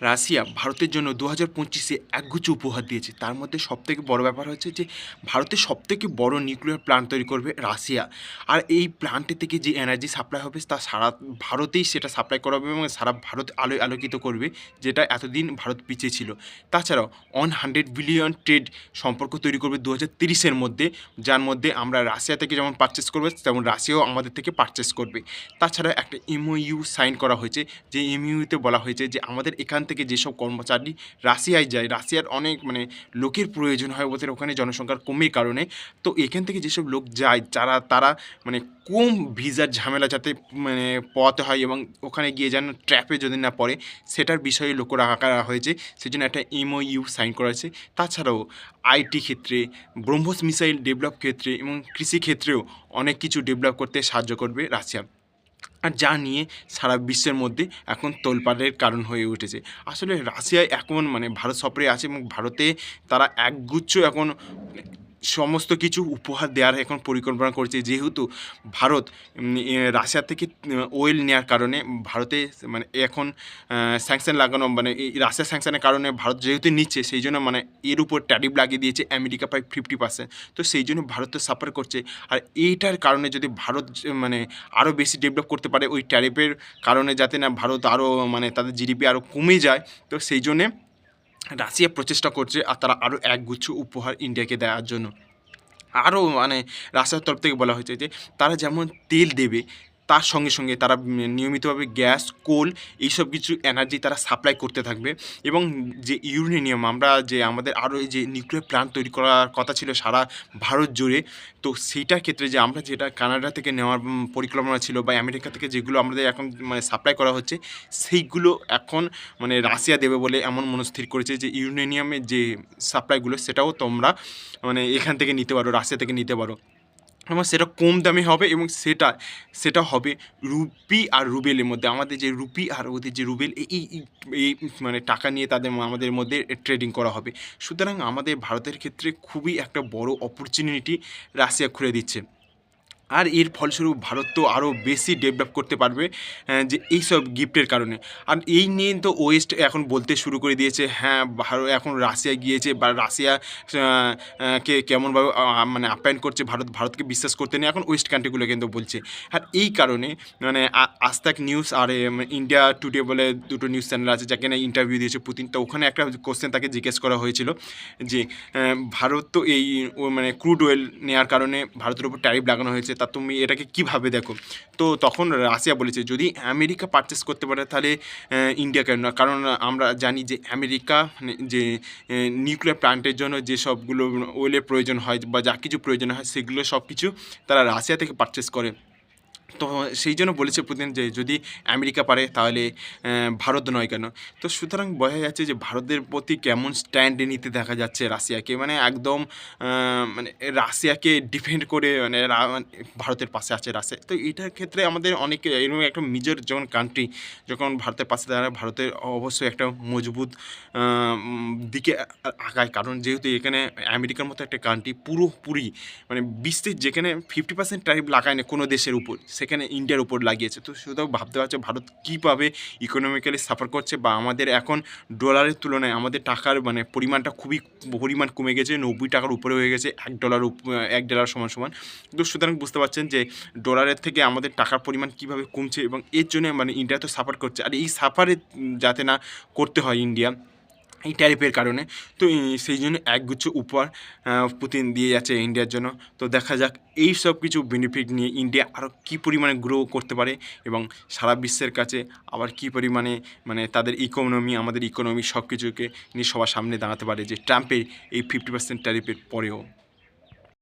Russia ভারতের জন্য 2025-এ একগুচ্ছ উপহার দিয়েছে। তার মধ্যে সবথেকে বড় ব্যাপার হচ্ছে যে ভারতের সবথেকে বড় নিউক্লিয়ার প্ল্যান্ট তৈরি করবে রাশিয়া। আর এই প্ল্যান্টে থেকে যে এনার্জি সাপ্লাই হবে তা সারা ভারতেই সেটা সাপ্লাই করা হবে এবং সারা ভারত আলোয় আলোকিত করবে, যেটা এতদিন ভারত পিছিয়ে ছিল। তাছাড়াও 100 বিলিয়ন ট্রেড সম্পর্ক তৈরি করবে 2030-এর মধ্যে, যার মধ্যে আমরা রাশিয়া থেকে যেমন পারচেস করবে তেমন রাশিয়াও আমাদের থেকে পারচেস করবে। তাছাড়া একটা এমওইউ সাইন করা হয়েছে, যে এমইউতে বলা হয়েছে যে আমাদের এখান থেকে যেসব কর্মচারী রাশিয়ায় যায়, রাশিয়ার অনেক লোকের প্রয়োজন হয় ওদের ওখানে জনসংখ্যার কমের কারণে। তো এখান থেকে যেসব লোক যায় তারা কম ভিসার ঝামেলা যাতে পোয়াতে হয় এবং ওখানে গিয়ে যেন ট্র্যাপে যদি না পড়ে, সেটার বিষয়ে লক্ষ্য রাখা হয়েছে। সেই জন্য একটা এমওইউ সাইন করা হয়েছে। তাছাড়াও আইটি ক্ষেত্রে, ব্রহ্মোস মিসাইল ডেভেলপ ক্ষেত্রে এবং কৃষিক্ষেত্রেও অনেক কিছু ডেভেলপ করতে সাহায্য করবে রাশিয়া। আর যা নিয়ে সারা বিশ্বের মধ্যে এখন তোলপাড়ের কারণ হয়ে উঠেছে। আসলে রাশিয়ায় এখন ভারত সফরে আছে এবং ভারতে তারা একগুচ্ছ এখন সমস্ত কিছু উপহার দেওয়ার এখন পরিকল্পনা করছে। যেহেতু ভারত রাশিয়া থেকে ওয়েল নেওয়ার কারণে ভারতে এখন স্যাংশন লাগানো, এই রাশিয়ার স্যাংশনের কারণে ভারত যেহেতু নিচ্ছে, সেই জন্য এর উপর ট্যারিফ লাগিয়ে দিয়েছে আমেরিকা প্রায় 50%। তো সেই জন্য ভারত তো সাফার করছে। আর এইটার কারণে যদি ভারত আরও বেশি ডেভেলপ করতে পারে ওই ট্যারিফের কারণে, যাতে না ভারত আরও তাদের জিডিপি আরও কমে যায়, তো সেই জন্যে রাশিয়া প্রচেষ্টা করছে আর তারা আরও একগুচ্ছ উপহার ইন্ডিয়াকে দেওয়ার জন্য। আরও রাশিয়ার তরফ থেকে বলা হয়েছে যে তারা যেমন তেল দেবে, তার সঙ্গে সঙ্গে তারা নিয়মিতভাবে গ্যাস, কোল এইসব কিছু এনার্জি তারা সাপ্লাই করতে থাকবে। এবং যে ইউরেনিয়াম, আমরা যে আমাদের আরও এই যে নিউক্লিয়ার প্ল্যান্ট তৈরি করার কথা ছিল সারা ভারত জুড়ে, তো সেইটার ক্ষেত্রে যে আমরা যেটা কানাডা থেকে নেওয়ার পরিকল্পনা ছিল বা আমেরিকা থেকে যেগুলো আমাদের এখন সাপ্লাই করা হচ্ছে, সেইগুলো এখন রাশিয়া দেবে বলে এমন মনস্থির করেছে যে ইউরেনিয়ামের যে সাপ্লাইগুলো সেটাও তোমরা এখান থেকে নিতে পারো, রাশিয়া থেকে নিতে পারো। এবং সেটা কম দামে হবে এবং সেটা হবে রুপি আর রুবেলের মধ্যে। আমাদের যে রুপি আর ওদের যে রুবেল, এই টাকা নিয়ে আমাদের মধ্যে ট্রেডিং করা হবে। সুতরাং আমাদের ভারতের ক্ষেত্রে খুবই একটা বড় অপরচুনিটি রাশিয়া খুলে দিচ্ছে। আর এর ফলস্বরূপ ভারত তো আরও বেশি ডেভেলপ করতে পারবে যে এইসব গিফটের কারণে। আর এই নিয়ে তো ওয়েস্ট এখন বলতে শুরু করে দিয়েছে, হ্যাঁ ভারত এখন রাশিয়া গিয়েছে বা রাশিয়া কে কেমনভাবে আপ্যায়ন করছে, ভারতকে বিশ্বাস করতে নেই, এখন ওয়েস্ট কান্ট্রিগুলো কিন্তু বলছে। আর এই কারণে আজ তাক নিউজ আর ইন্ডিয়া টুডে বলে দুটো নিউজ চ্যানেল আছে, যাকে না ইন্টারভিউ দিয়েছে পুতিন। তো ওখানে একটা কোশ্চেন তাকে জিজ্ঞেস করা হয়েছিল যে ভারত তো এই ক্রুড অয়েল নেওয়ার কারণে ভারতের উপর ট্যারিফ লাগানো হয়েছে, তা তুমি এটাকে কীভাবে দেখো? তো তখন রাশিয়া বলেছে যদি আমেরিকা পারচেস করতে পারে তাহলে ইন্ডিয়া কেন না, কারণ আমরা জানি যে আমেরিকা যে নিউক্লিয়ার প্ল্যান্টের জন্য যে সবগুলো ওয়েলের প্রয়োজন হয় বা যা কিছু প্রয়োজন হয়, সেগুলো সব কিছু তারা রাশিয়া থেকে পারচেস করে। তো সেই জন্য বলেছে পুতিন যে যদি আমেরিকা পারে তাহলে ভারত নয় কেন? তো সুতরাং বোঝা যাচ্ছে যে ভারতের প্রতি কেমন স্ট্যান্ড নিতে দেখা যাচ্ছে রাশিয়াকে, একদম রাশিয়াকে ডিফেন্ড করে ভারতের পাশে আছে রাশিয়া। তো এইটার ক্ষেত্রে আমাদের অনেক এরকম একটা মেজর যখন কান্ট্রি যখন ভারতের পাশে দাঁড়ায়, ভারতের অবশ্যই একটা মজবুত দিকে আগায়। কারণ যেহেতু এখানে আমেরিকার মতো একটা কান্ট্রি পুরোপুরি বিশ্বের যেখানে 50% ট্যারিফ লাগায় না কোনো দেশের উপর, সেখানে ইন্ডিয়ার উপর লাগিয়েছে। তো শুধু ভাবতে পারছে ভারত কীভাবে ইকোনমিক্যালি সাফার করছে, বা আমাদের এখন ডলারের তুলনায় আমাদের টাকার পরিমাণটা খুবই কমে গেছে, 90 টাকার উপরে হয়ে গেছে $1 সমান। তো সুতরাং বুঝতে পারছেন যে ডলারের থেকে আমাদের টাকার পরিমাণ কীভাবে কমছে, এবং এর জন্য ইন্ডিয়া তো সাফার করছে। আর এই সাফারে যাতে না করতে হয় ইন্ডিয়া এই ট্যারিফের কারণে, তো সেই জন্য একগুচ্ছ উপহার পুতিন দিয়ে যাচ্ছে ইন্ডিয়ার জন্য। তো দেখা যাক এই সব কিছু বেনিফিট নিয়ে ইন্ডিয়া আরও কী পরিমাণে গ্রো করতে পারে এবং সারা বিশ্বের কাছে আবার কী পরিমাণে তাদের ইকোনমি, আমাদের ইকোনমি সব কিছুকে নিয়ে সবার সামনে দাঁড়াতে পারে, যে ট্রাম্পের এই 50% ট্যারিফের পরেও।